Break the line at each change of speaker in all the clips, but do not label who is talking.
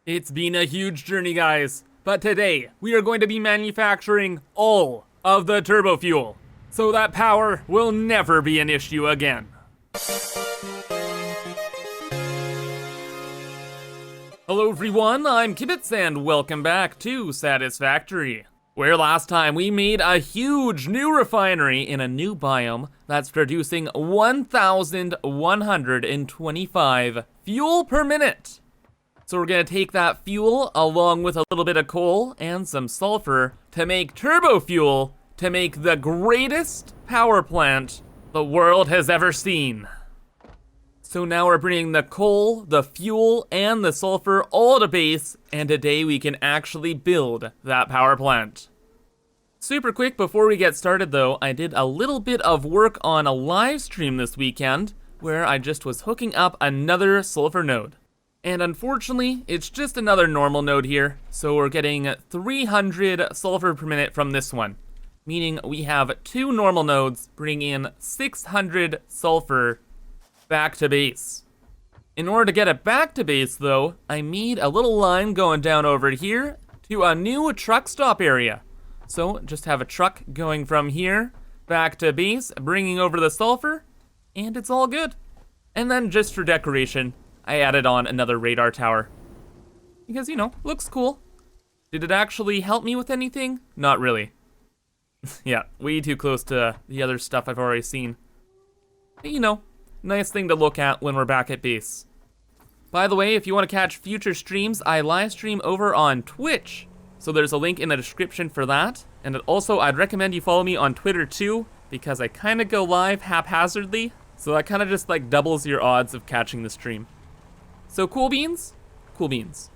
It's been a huge journey, guys, but today we are going to be manufacturing all of the turbo fuel, so that power will never be an issue again. Hello everyone, I'm Kibitz and welcome back to Satisfactory, where last time we made a huge new refinery in a new biome that's producing 1,125 fuel per minute. So we're gonna take that fuel along with a little bit of coal and some sulfur to make turbo fuel to make the greatest power plant the world has ever seen. So now we're bringing the coal, the fuel, and the sulfur all to base, and today we can actually build that power plant. Super quick before we get started though, I did a little bit of work on a live stream this weekend where I just was hooking up another sulfur node. And unfortunately, it's just another normal node here, so we're getting 300 sulfur per minute from this one, meaning we have two normal nodes bringing in 600 sulfur back to base. In order to get it back to base though, I made a little line going down over here to a new truck stop area. So just have a truck going from here back to base, bringing over the sulfur, and it's all good. And then just for decoration, I added on another radar tower. Because, you know, looks cool. Did it actually help me with anything? Not really. Yeah, way too close to the other stuff I've already seen. But, you know, nice thing to look at when we're back at base. By the way, if you want to catch future streams, I live stream over on Twitch. So there's a link in the description for that. And also, I'd recommend you follow me on Twitter too, because I kind of go live haphazardly. So that kind of just like doubles your odds of catching the stream. So cool beans? Cool beans.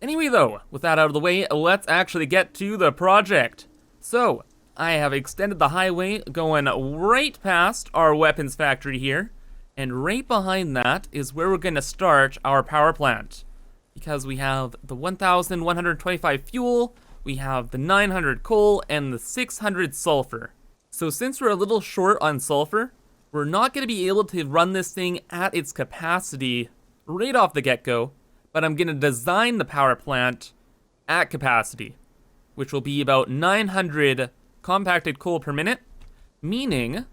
Anyway though, with that out of the way, let's actually get to the project. So, I have extended the highway going right past our weapons factory here, and right behind that is where we're gonna start our power plant. Because we have the 1,125 fuel, we have the 900 coal, and the 600 sulfur. So since we're a little short on sulfur, we're not gonna be able to run this thing at its capacity right off the get-go, but I'm gonna design the power plant at capacity, which will be about 900 compacted coal per minute, meaning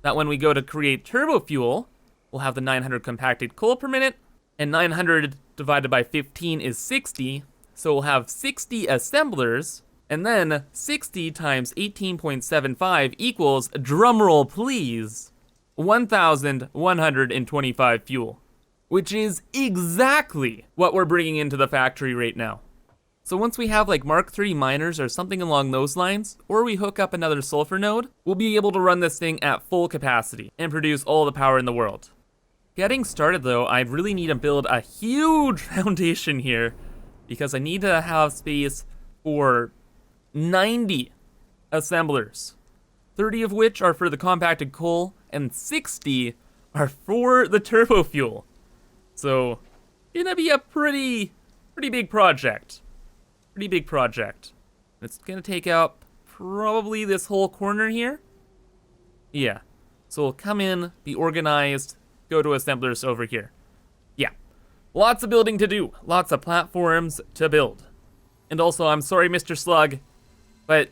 that when we go to create turbo fuel, we'll have the 900 compacted coal per minute, and 900 divided by 15 is 60, so we'll have 60 assemblers, and then 60 times 18.75 equals, drumroll please, 1,125 fuel, which is exactly what we're bringing into the factory right now. So once we have like Mark III miners or something along those lines, or we hook up another sulfur node, we'll be able to run this thing at full capacity and produce all the power in the world. Getting started though, I really need to build a huge foundation here because I need to have space for 90 assemblers, 30 of which are for the compacted coal and 60 are for the turbo fuel. So, gonna be a pretty big project. Pretty big project. It's gonna take up probably this whole corner here. Yeah. So we'll come in, be organized, go to assemblers over here. Yeah. Lots of building to do. Lots of platforms to build. And also, I'm sorry, Mr. Slug, but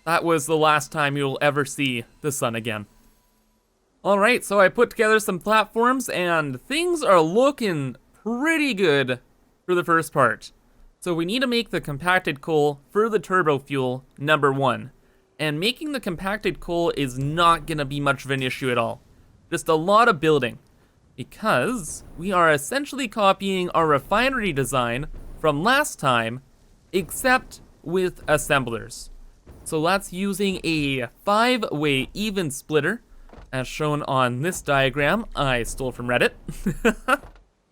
that was the last time you'll ever see the sun again. Alright, so I put together some platforms and things are looking pretty good for the first part. So we need to make the compacted coal for the turbo fuel number 1. And making the compacted coal is not gonna be much of an issue at all. Just a lot of building. Because we are essentially copying our refinery design from last time, except with assemblers. So that's using a 5-way even splitter, as shown on this diagram I stole from Reddit.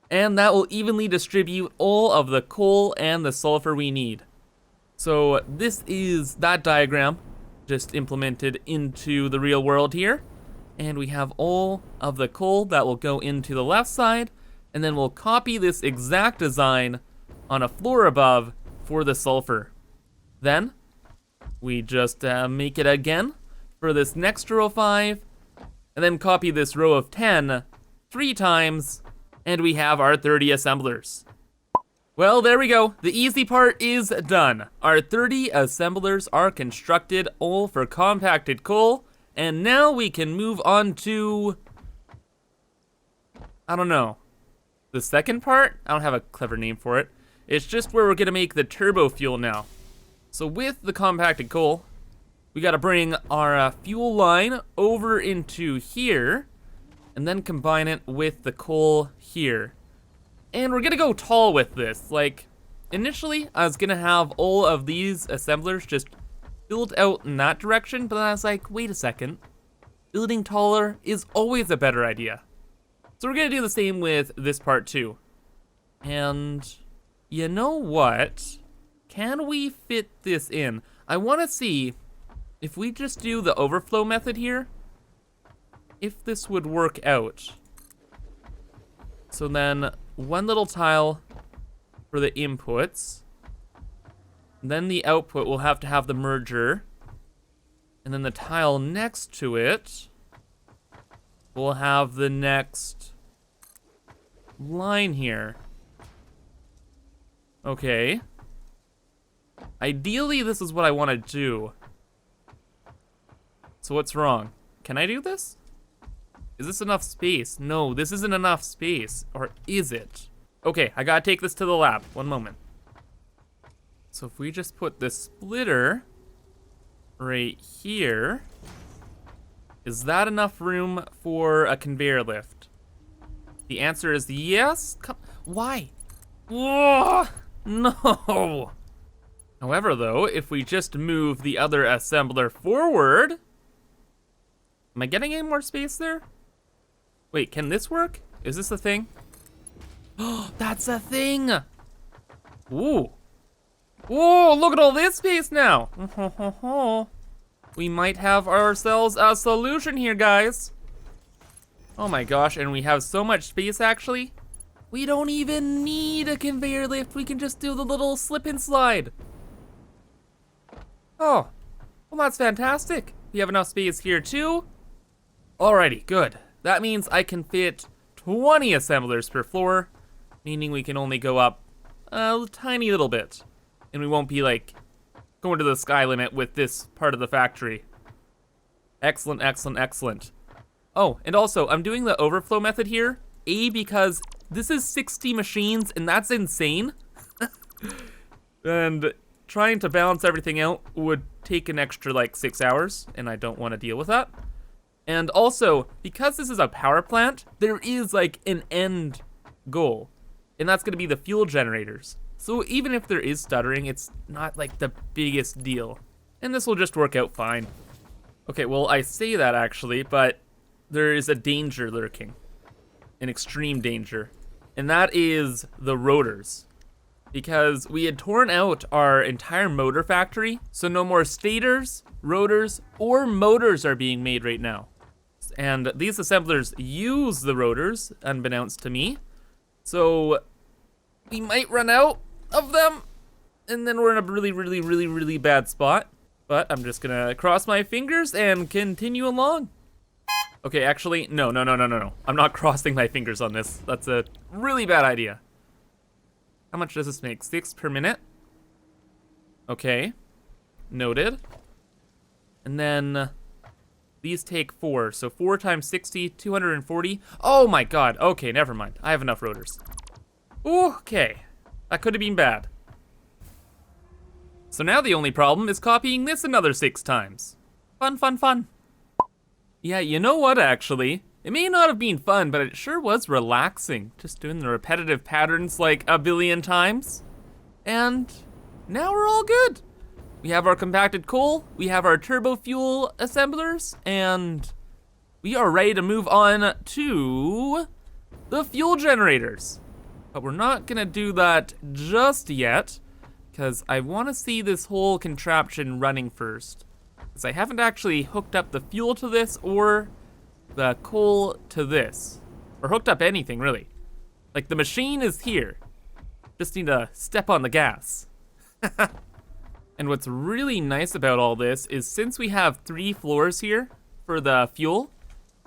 And that will evenly distribute all of the coal and the sulfur we need. So this is that diagram, just implemented into the real world here. And we have all of the coal that will go into the left side, and then we'll copy this exact design on a floor above for the sulfur. Then we just make it again for this next row of 5, and then copy this row of 10 3 times, and we have our 30 assemblers. Well, there we go. The easy part is done. Our 30 assemblers are constructed, all for compacted coal. And now we can move on to, I don't know, the second part? I don't have a clever name for it. It's just where we're gonna make the turbo fuel now. So with the compacted coal, we gotta bring our fuel line over into here, and then combine it with the coal here. And we're gonna go tall with this. Like, initially, I was gonna have all of these assemblers just build out in that direction, but then I was like, wait a second. Building taller is always a better idea. So we're gonna do the same with this part too. And you know what? Can we fit this in? I wanna see if we just do the overflow method here, if this would work out. So then one little tile for the inputs. Then the output will have to have the merger. And then the tile next to it will have the next line here. Okay. Ideally, this is what I want to do. So what's wrong? Can I do this? Is this enough space? No, this isn't enough space. Or is it? Okay, I gotta take this to the lab. One moment. So if we just put this splitter right here, is that enough room for a conveyor lift? The answer is yes. Why? Whoa, no. However, though, if we just move the other assembler forward, am I getting any more space there? Wait, can this work? Is this a thing? Oh, that's a thing. Ooh. Whoa, look at all this space now. We might have ourselves a solution here, guys. Oh my gosh, and we have so much space actually. We don't even need a conveyor lift. We can just do the little slip and slide. Oh, well that's fantastic. We have enough space here too. Alrighty, good. That means I can fit 20 assemblers per floor, meaning we can only go up a tiny little bit. And we won't be like going to the sky limit with this part of the factory. Excellent, excellent, excellent. Oh, and also I'm doing the overflow method here. Because this is 60 machines and that's insane. And trying to balance everything out would take an extra like 6 hours, and I don't want to deal with that. And also, because this is a power plant, there is like an end goal, and that's gonna be the fuel generators. So even if there is stuttering, it's not like the biggest deal. And this will just work out fine. Okay, well I say that actually, but there is a danger lurking. An extreme danger. And that is the rotors. Because we had torn out our entire motor factory, so no more stators, rotors, or motors are being made right now. And these assemblers use the rotors, unbeknownst to me. So we might run out of them, and then we're in a really bad spot. But I'm just gonna cross my fingers and continue along. Okay, actually, no. I'm not crossing my fingers on this. That's a really bad idea. How much does this make? 6 per minute? Okay, noted. And then these take 4, so 4 times 60, 240. Oh my god, okay, never mind. I have enough rotors. Okay, that could have been bad. So now the only problem is copying this another 6 times. Fun. Yeah, you know what, actually? It may not have been fun, but it sure was relaxing. Just doing the repetitive patterns like a billion times. And now we're all good. We have our compacted coal, we have our turbo fuel assemblers, and we are ready to move on to the fuel generators. But we're not gonna do that just yet, because I wanna see this whole contraption running first. Because I haven't actually hooked up the fuel to this or the coal to this. Or hooked up anything, really. Like, the machine is here. Just need to step on the gas. And what's really nice about all this is since we have 3 floors here for the fuel,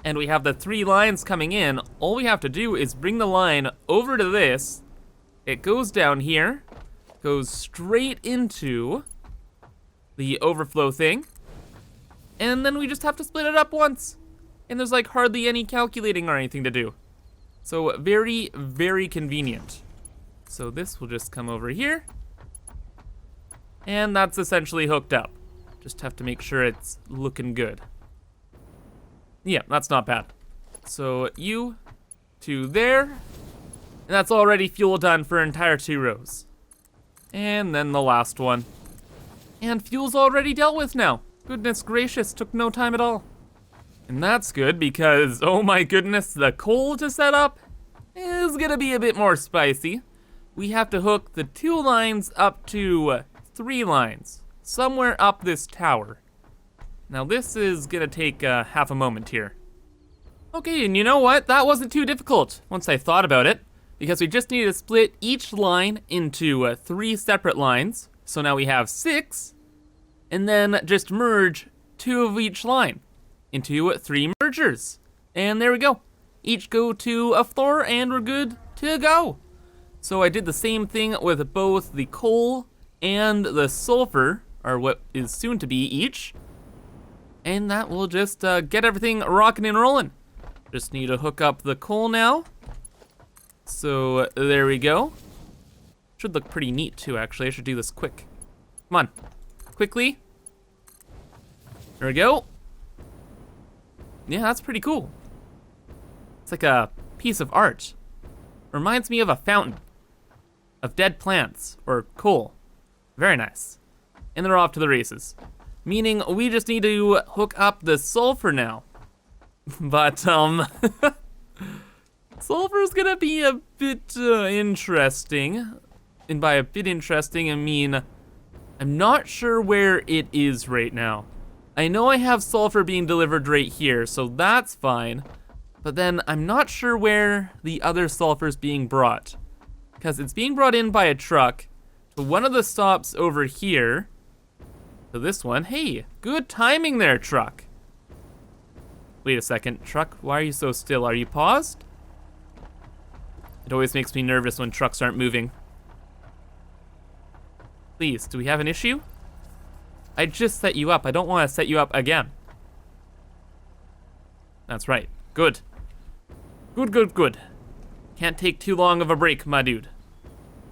and we have the 3 lines coming in, all we have to do is bring the line over to this, it goes down here, goes straight into the overflow thing, and then we just have to split it up once. And there's like hardly any calculating or anything to do. So very, very convenient. So this will just come over here. And that's essentially hooked up. Just have to make sure it's looking good. Yeah, that's not bad. So you to there. And that's already fuel done for entire 2 rows. And then the last one. And fuel's already dealt with now. Goodness gracious, took no time at all. And that's good because, oh my goodness, the coal to set up is gonna be a bit more spicy. We have to hook the 2 lines up to 3 lines, somewhere up this tower. Now this is gonna take half a moment here. Okay, and you know what? That wasn't too difficult once I thought about it, because we just need to split each line into 3 separate lines. So now we have 6, and then just merge 2 of each line into 3 mergers. And there we go. Each go to a floor and we're good to go. So I did the same thing with both the coal and the sulfur, or what is soon to be each. And that will just get everything rocking and rolling. Just need to hook up the coal now. So there we go. Should look pretty neat too, actually. I should do this quick. Come on, quickly. There we go. Yeah, that's pretty cool. It's like a piece of art. Reminds me of a fountain of dead plants or coal. Very nice. And they're off to the races. Meaning we just need to hook up the sulfur now. But, sulfur's gonna be a bit interesting. And by a bit interesting, I mean, I'm not sure where it is right now. I know I have sulfur being delivered right here, so that's fine. But then I'm not sure where the other sulfur's being brought. Because it's being brought in by a truck to one of the stops over here. So this one, hey, good timing there, truck. Wait a second, truck, why are you so still? Are you paused? It always makes me nervous when trucks aren't moving. Please, do we have an issue? I just set you up. I don't want to set you up again. That's right. Good. Good, good, good. Can't take too long of a break, my dude.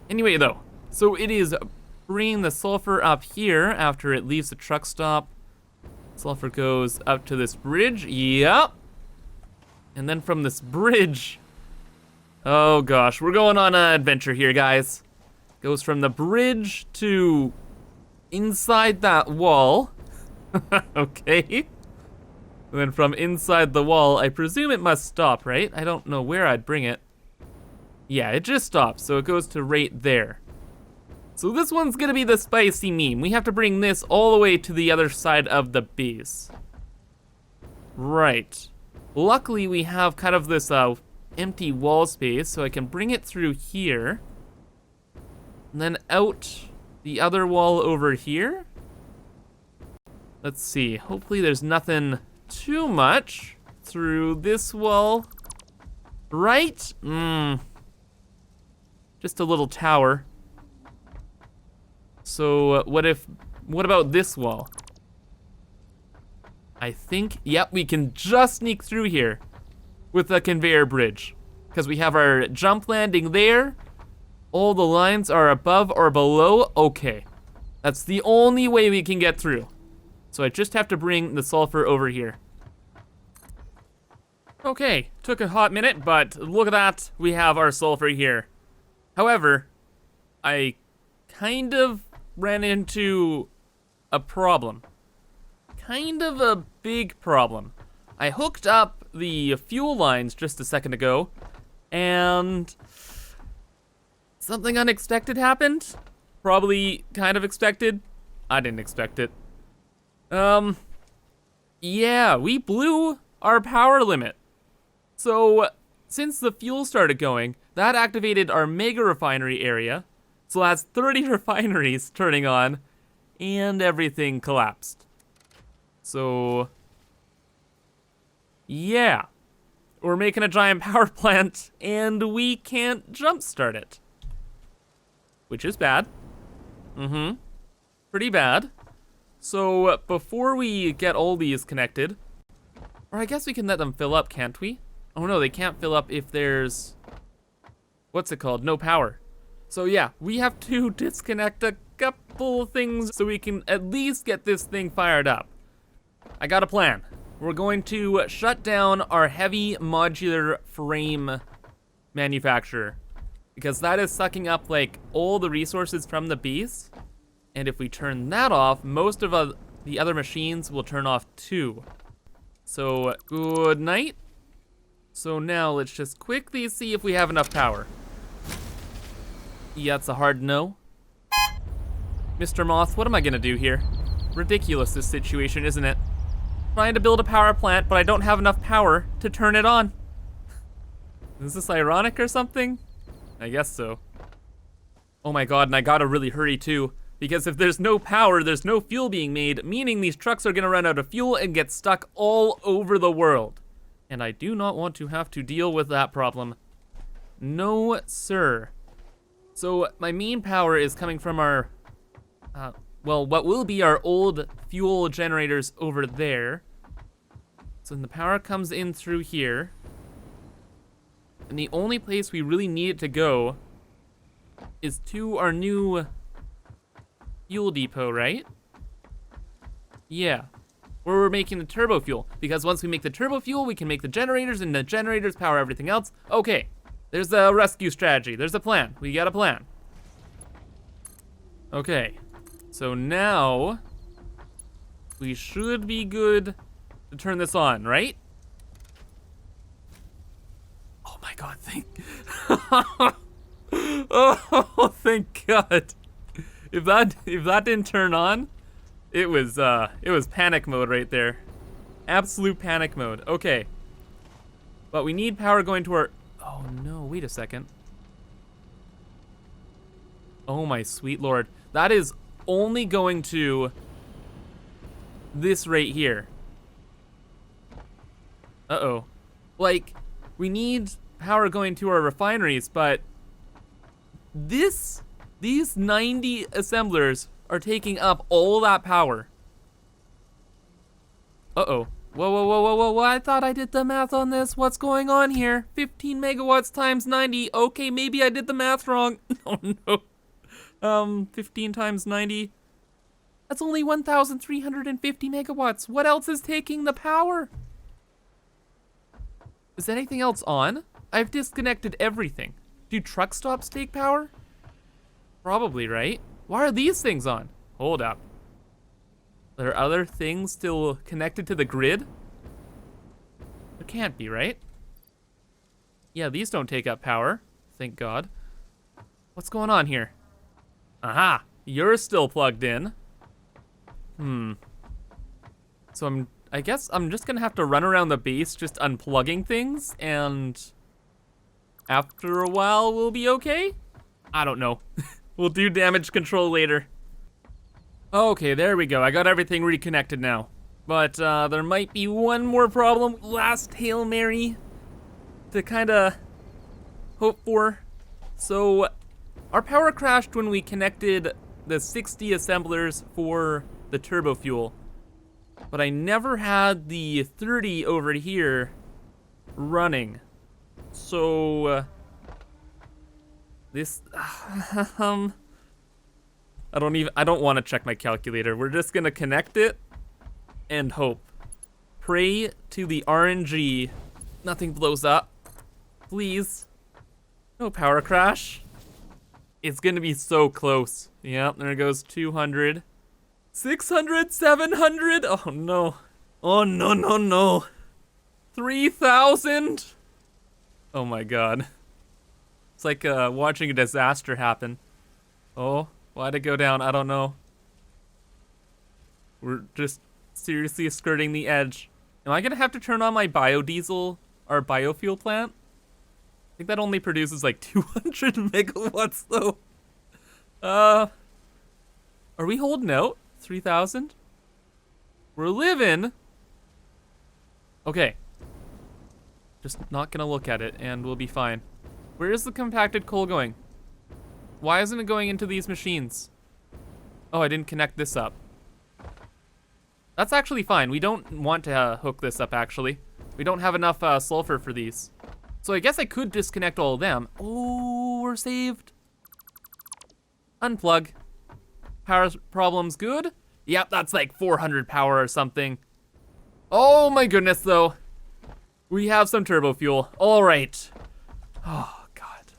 Anyway, though, so it is bringing the sulfur up here after it leaves the truck stop. Sulfur goes up to this bridge. Yep. And then from this bridge, oh gosh, we're going on an adventure here, guys. Goes from the bridge to inside that wall. Okay. And then from inside the wall, I presume it must stop, right? I don't know where I'd bring it. Yeah, it just stops, so it goes to right there. So this one's gonna be the spicy meme. We have to bring this all the way to the other side of the base. Right. Luckily, we have kind of this empty wall space, so I can bring it through here. And then out the other wall over here. Let's see, hopefully there's nothing too much through this wall. Right? Just a little tower. So what about this wall? I think, yep, we can just sneak through here with a conveyor bridge. Because we have our jump landing there. All the lines are above or below. Okay, that's the only way we can get through. So I just have to bring the sulfur over here. Okay, took a hot minute, but look at that. We have our sulfur here. However, I kind of ran into a problem. Kind of a big problem. I hooked up the fuel lines just a second ago, and something unexpected happened. Probably kind of expected. I didn't expect it. Yeah, we blew our power limit. So, since the fuel started going, that activated our mega refinery area. So that's 30 refineries turning on, and everything collapsed. So, yeah. We're making a giant power plant, and we can't jumpstart it. which is bad. Pretty bad. So before we get all these connected, or I guess we can let them fill up, can't we? Oh no, they can't fill up if there's, what's it called? No power. So yeah, we have to disconnect a couple things so we can at least get this thing fired up. I got a plan. We're going to shut down our heavy modular frame manufacturer because that is sucking up like all the resources from the base. And if we turn that off, most of the other machines will turn off too. So good night. So now let's just quickly see if we have enough power. Yeah, it's a hard no. Mr. Moth, what am I gonna do here? Ridiculous, this situation, isn't it? Trying to build a power plant, but I don't have enough power to turn it on. Is this ironic or something? I guess so. Oh my god, and I gotta really hurry too, because if there's no power, there's no fuel being made, meaning these trucks are gonna run out of fuel and get stuck all over the world. And I do not want to have to deal with that problem. No, sir. So my main power is coming from our, well, what will be our old fuel generators over there. So then the power comes in through here. And the only place we really need it to go is to our new fuel depot, right? Yeah, where we're making the turbo fuel. Because once we make the turbo fuel, we can make the generators, and the generators power everything else. Okay, there's a rescue strategy. There's a plan. We got a plan. Okay, so now we should be good to turn this on, right? Oh my god, oh, thank god. If that didn't turn on, it was panic mode right there. Absolute panic mode. Okay. But we need power going to our, oh no, wait a second. Oh my sweet lord. That is only going to this right here. Uh-oh. Like, we need power going to our refineries, but these 90 assemblers are taking up all that power. Uh-oh. Whoa, I thought I did the math on this. What's going on here? 15 megawatts times 90. Okay, maybe I did the math wrong. Oh no. 15 times 90. That's only 1,350 megawatts. What else is taking the power? Is anything else on? I've disconnected everything. Do truck stops take power? Probably, right? Why are these things on? Hold up. Are there other things still connected to the grid? There can't be, right? Yeah, these don't take up power. Thank God. What's going on here? Aha! You're still plugged in. So I guess I'm just gonna have to run around the base just unplugging things, and after a while we'll be okay? I don't know. We'll do damage control later. Okay, there we go. I got everything reconnected now. But there might be one more problem. Last Hail Mary to kind of hope for. So our power crashed when we connected the 60 assemblers for the turbo fuel. But I never had the 30 over here running. So this I don't want to check my calculator. We're just gonna connect it and hope. Pray to the RNG nothing blows up. Please. No power crash. It's gonna be so close. Yep, there goes 200. 600, 700. Oh no. Oh no. 3,000. Oh my god. It's like watching a disaster happen. Oh, why'd it go down? I don't know. We're just seriously skirting the edge. Am I gonna have to turn on my biodiesel, our biofuel plant? I think that only produces like 200 megawatts though. Are we holding out? 3,000? We're living. Okay. Just not gonna look at it and we'll be fine. Where is the compacted coal going? Why isn't it going into these machines? Oh, I didn't connect this up. That's actually fine. We don't want to hook this up, actually. We don't have enough sulfur for these. So I guess I could disconnect all of them. Oh, we're saved. Unplug. Power problems good? Yep, that's like 400 power or something. Oh my goodness, though. We have some turbo fuel. All right. Oh, God.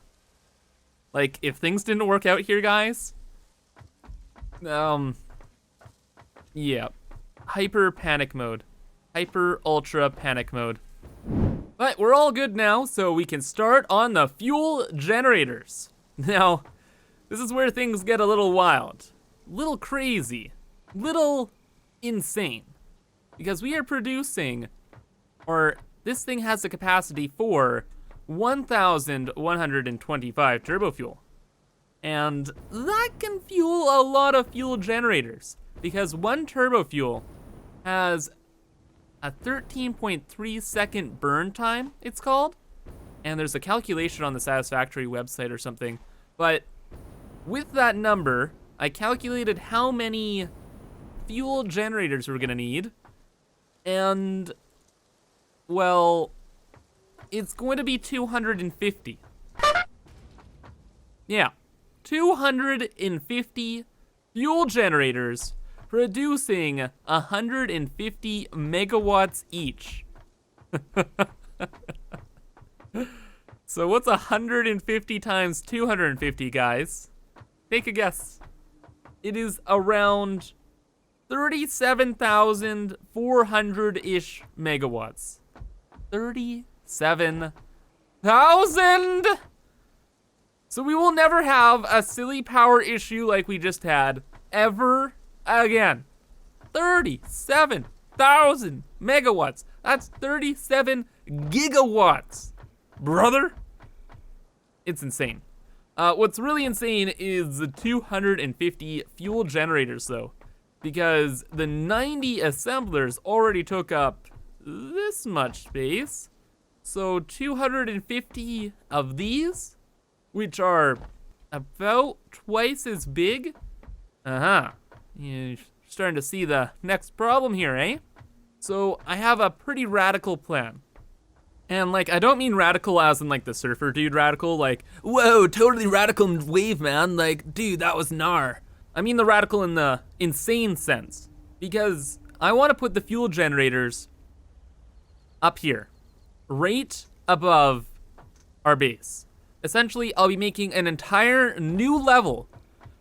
Like, if things didn't work out here, guys. Yeah. Hyper panic mode. Hyper ultra panic mode. But we're all good now, so we can start on the fuel generators. Now, this is where things get a little wild, little crazy, little insane. Because we are producing, or this thing has the capacity for 1,125 turbo fuel. And that can fuel a lot of fuel generators, because one turbo fuel has a 13.3 second burn time, it's called. And there's a calculation on the Satisfactory website or something. But with that number, I calculated how many fuel generators we're gonna need. And, well, it's going to be 250. Yeah, 250 fuel generators producing 150 megawatts each. So what's 150 times 250, guys? Take a guess. It is around 37,400-ish megawatts. 37,000! So we will never have a silly power issue like we just had, ever again. 37,000 megawatts. That's 37 gigawatts, brother. It's insane. What's really insane is the 250 fuel generators, though, because the 90 assemblers already took up this much space. So 250 of these, which are about twice as big. You're starting to see the next problem here, eh? So I have a pretty radical plan. And like, I don't mean radical as in like the surfer dude radical, like, whoa, totally radical wave, man. Like, dude, that was gnar. I mean the radical in the insane sense. Because I want to put the fuel generators up here, right above our base. Essentially, I'll be making an entire new level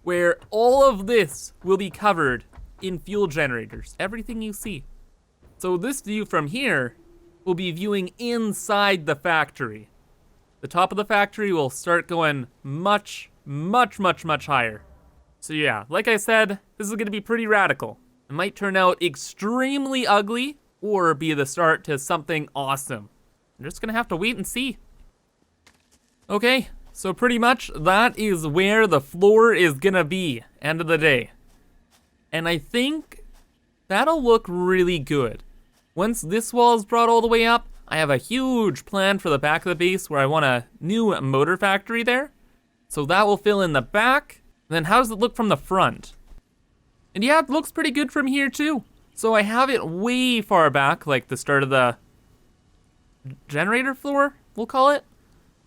where all of this will be covered in fuel generators, everything you see. So this view from here will be viewing inside the factory. The top of the factory will start going much, much, much, much higher. So yeah, like I said, this is gonna be pretty radical. It might turn out extremely ugly or be the start to something awesome. I'm just gonna have to wait and see. Okay, so pretty much that is where the floor is gonna be, end of the day. And I think that'll look really good. Once this wall is brought all the way up, I have a huge plan for the back of the base where I want a new motor factory there. So that will fill in the back. And then how does it look from the front? And yeah, it looks pretty good from here too. So I have it way far back, like the start of the generator floor, we'll call it.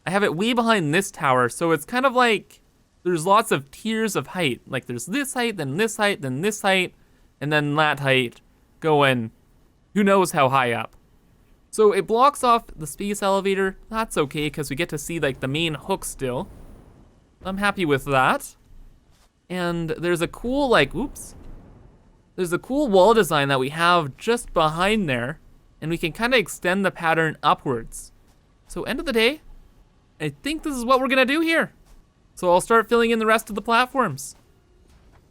I have it way behind this tower, so it's kind of like there's lots of tiers of height. Like there's this height, then this height, then this height, and then that height going who knows how high up. So it blocks off the space elevator. That's okay, because we get to see like the main hook still. I'm happy with that. And there's a cool there's a cool wall design that we have just behind there, and we can kind of extend the pattern upwards. So end of the day, I think this is what we're gonna do here. So I'll start filling in the rest of the platforms.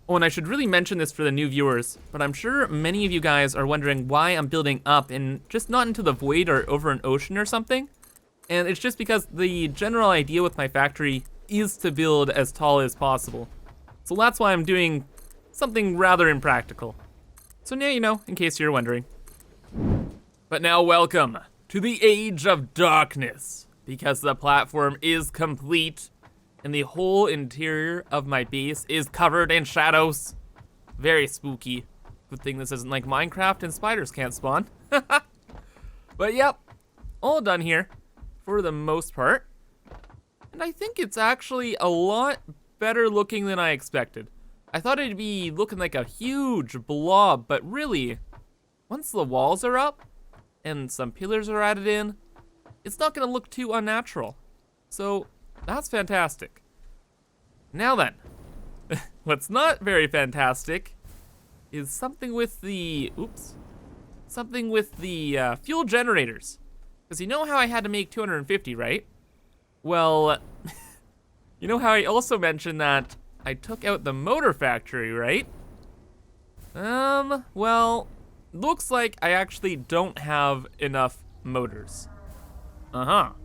Oh, and I should really mention this for the new viewers, but I'm sure many of you guys are wondering why I'm building up and just not into the void or over an ocean or something. And it's just because the general idea with my factory is to build as tall as possible. So that's why I'm doing something rather impractical. So now you know, in case you're wondering. But now welcome to the age of darkness, because the platform is complete And the whole interior of my base is covered in shadows. Very spooky. Good thing this isn't like Minecraft and spiders can't spawn. But yep, all done here for the most part. And I think it's actually a lot better looking than I expected. I thought it'd be looking like a huge blob, but really, once the walls are up and some pillars are added in, it's not gonna look too unnatural. So that's fantastic. Now then, what's not very fantastic is something with the, fuel generators. Because you know how I had to make 250, right? Well, you know how I also mentioned that I took out the motor factory, right? Well, looks like I actually don't have enough motors. So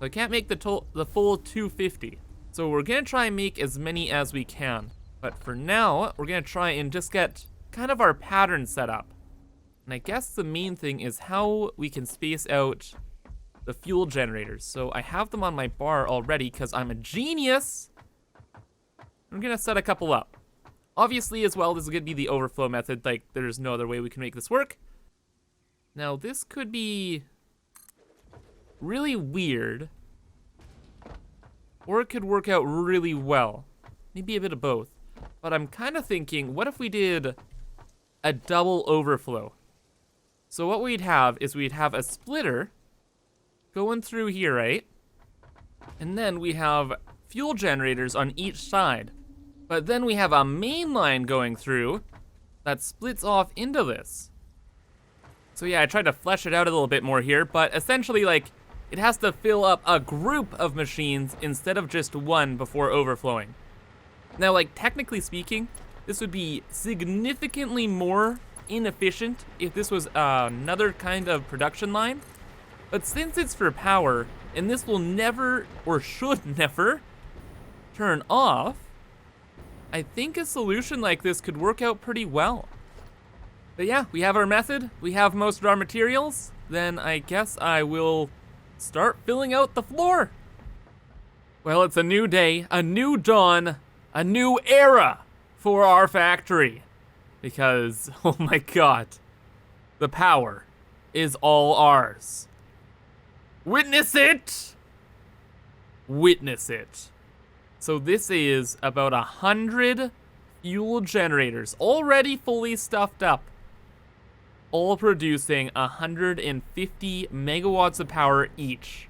I can't make the full 250. So we're gonna try and make as many as we can. But for now, we're gonna try and just get kind of our pattern set up. And I guess the main thing is how we can space out the fuel generators. So I have them on my bar already because I'm a genius. I'm gonna set a couple up. Obviously as well, this is gonna be the overflow method. Like there's no other way we can make this work. Now this could be really weird, or it could work out really well. Maybe a bit of both. But I'm kind of thinking, what if we did a double overflow? So what we'd have is we'd have a splitter going through here, right? And then we have fuel generators on each side. But then we have a main line going through that splits off into this. So yeah, I tried to flesh it out a little bit more here, but essentially like it has to fill up a group of machines instead of just one before overflowing. Now, like technically speaking, this would be significantly more inefficient if this was another kind of production line. But since it's for power, and this will never, or should never, turn off, I think a solution like this could work out pretty well. But yeah, we have our method, we have most of our materials, then I guess I will start filling out the floor. Well, it's a new day, a new dawn, a new era for our factory. Because, oh my god, the power is all ours. Witness it! Witness it. So this is about 100 fuel generators, already fully stuffed up, all producing 150 megawatts of power each.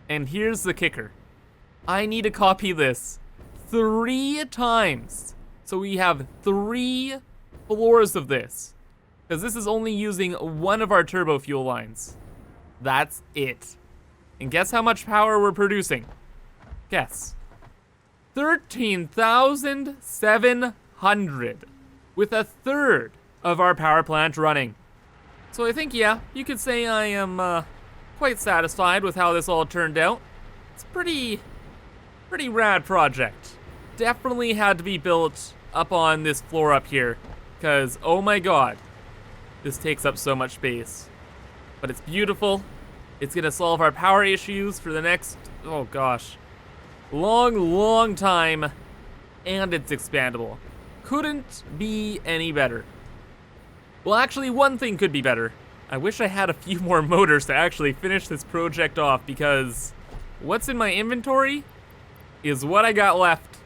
And here's the kicker. I need to copy this 3 times. So we have 3 floors of this, because this is only using one of our turbo fuel lines. That's it. And guess how much power we're producing? Guess. 13,700 with a third of our power plant running. So I think, yeah, you could say I am quite satisfied with how this all turned out. It's a pretty rad project. Definitely had to be built up on this floor up here, because oh my god, this takes up so much space. But it's beautiful. It's gonna solve our power issues for the next, oh gosh, long time, and it's expandable. Couldn't be any better. Well, actually, one thing could be better. I wish I had a few more motors to actually finish this project off, because what's in my inventory is what I got left.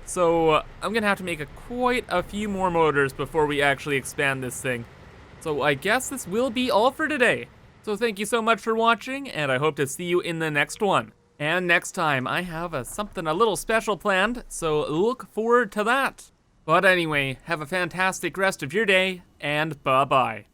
So I'm gonna have to make quite a few more motors before we actually expand this thing. So I guess this will be all for today. So thank you so much for watching, and I hope to see you in the next one. And next time, I have something a little special planned, so look forward to that. But anyway, have a fantastic rest of your day, and bye-bye.